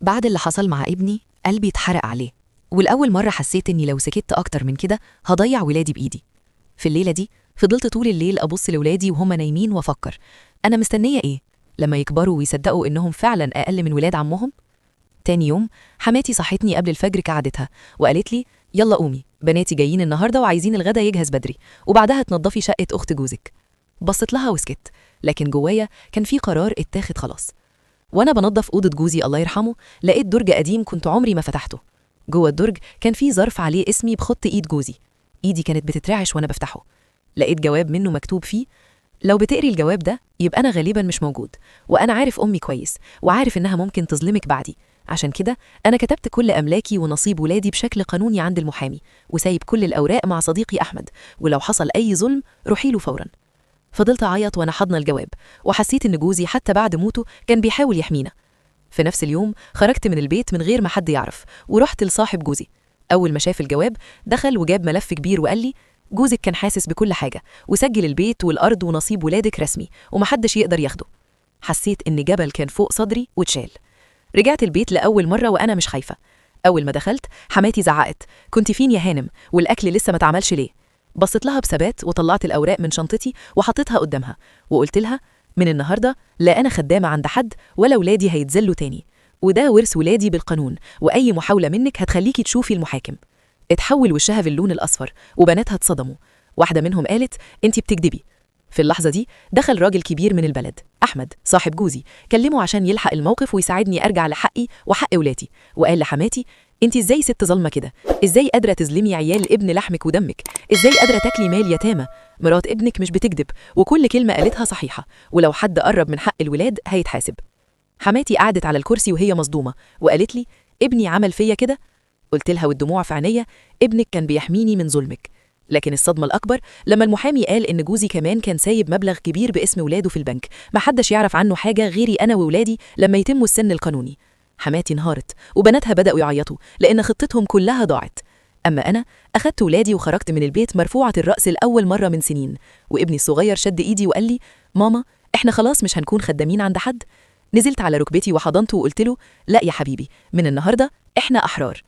بعد اللي حصل مع ابني قلبي اتحرق عليه، والأول مرة حسيت إني لو سكت أكتر من كده هضيع ولادي بإيدي. في الليلة دي فضلت طول الليل أبص لولادي وهم نايمين وأفكر أنا مستنية إيه لما يكبروا ويصدقوا إنهم فعلا أقل من ولاد عمهم. تاني يوم حماتي صحتني قبل الفجر كعادتها وقالت لي يلا قومي، بناتي جايين النهارده وعايزين الغدا يجهز بدري، وبعدها تنضفي شقة أخت جوزك. بصيت لها وسكت، لكن جوايا كان في قرار اتاخد خلاص. وانا بنظف اوضه جوزي الله يرحمه لقيت درج قديم كنت عمري ما فتحته. جوه الدرج كان في ظرف عليه اسمي بخط ايد جوزي. ايدي كانت بتترعش وانا بفتحه. لقيت جواب منه مكتوب فيه لو بتقري الجواب ده يبقى انا غالبا مش موجود، وانا عارف امي كويس وعارف انها ممكن تظلمك بعدي، عشان كده انا كتبت كل املاكي ونصيب ولادي بشكل قانوني عند المحامي، وسايب كل الاوراق مع صديقي احمد، ولو حصل اي ظلم روحي له فورا. فضلت أعيط وأنا حاضنة الجواب، وحسيت إن جوزي حتى بعد موته كان بيحاول يحمينا. في نفس اليوم خرجت من البيت من غير ما حد يعرف ورحت لصاحب جوزي. أول ما شاف الجواب دخل وجاب ملف كبير وقال لي جوزك كان حاسس بكل حاجة وسجل البيت والأرض ونصيب ولادك رسمي ومحدش يقدر ياخده. حسيت إن جبل كان فوق صدري واتشال. رجعت البيت لأول مرة وأنا مش خايفة. أول ما دخلت حماتي زعقت كنت فين يا هانم والأكل لسه ما اتعملش ليه؟ بصيت لها بثبات وطلعت الأوراق من شنطتي وحطيتها قدامها وقلت لها من النهاردة لا أنا خدامة عند حد ولا ولادي هيتذلوا تاني، وده ورث ولادي بالقانون، وأي محاولة منك هتخليكي تشوفي المحاكم. اتحول وشها باللون الأصفر وبناتها اتصدموا. واحدة منهم قالت انتي بتكدبي. في اللحظة دي دخل راجل كبير من البلد أحمد صاحب جوزي، كلمه عشان يلحق الموقف ويساعدني أرجع لحقي وحق ولادي، وقال لحماتي انتي ازاي ست ظلمة كده؟ ازاي قادرة تظلمي عيال ابن لحمك ودمك؟ ازاي قادرة تاكلي مال يتامى؟ مرات ابنك مش بتكذب وكل كلمة قالتها صحيحة، ولو حد قرب من حق الولاد هيتحاسب. حماتي قعدت على الكرسي وهي مصدومة وقالت لي ابني عمل فيا كده؟ قلت لها والدموع في عينيا ابنك كان بيحميني من ظلمك. لكن الصدمة الأكبر لما المحامي قال إن جوزي كمان كان سايب مبلغ كبير باسم ولاده في البنك محدش يعرف عنه حاجة غيري أنا وولادي لما يتموا السن القانوني. حماتي انهارت وبناتها بدأوا يعيطوا لأن خطتهم كلها ضاعت. أما أنا أخدت ولادي وخرجت من البيت مرفوعة الرأس لأول مرة من سنين، وابني الصغير شد إيدي وقال لي ماما إحنا خلاص مش هنكون خدامين عند حد. نزلت على ركبتي وحضنته وقلت له لا يا حبيبي، من النهاردة إحنا أحرار.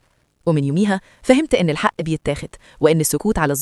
ومن يوميها فهمت إن الحق بيتاخد وإن السكوت على الظلم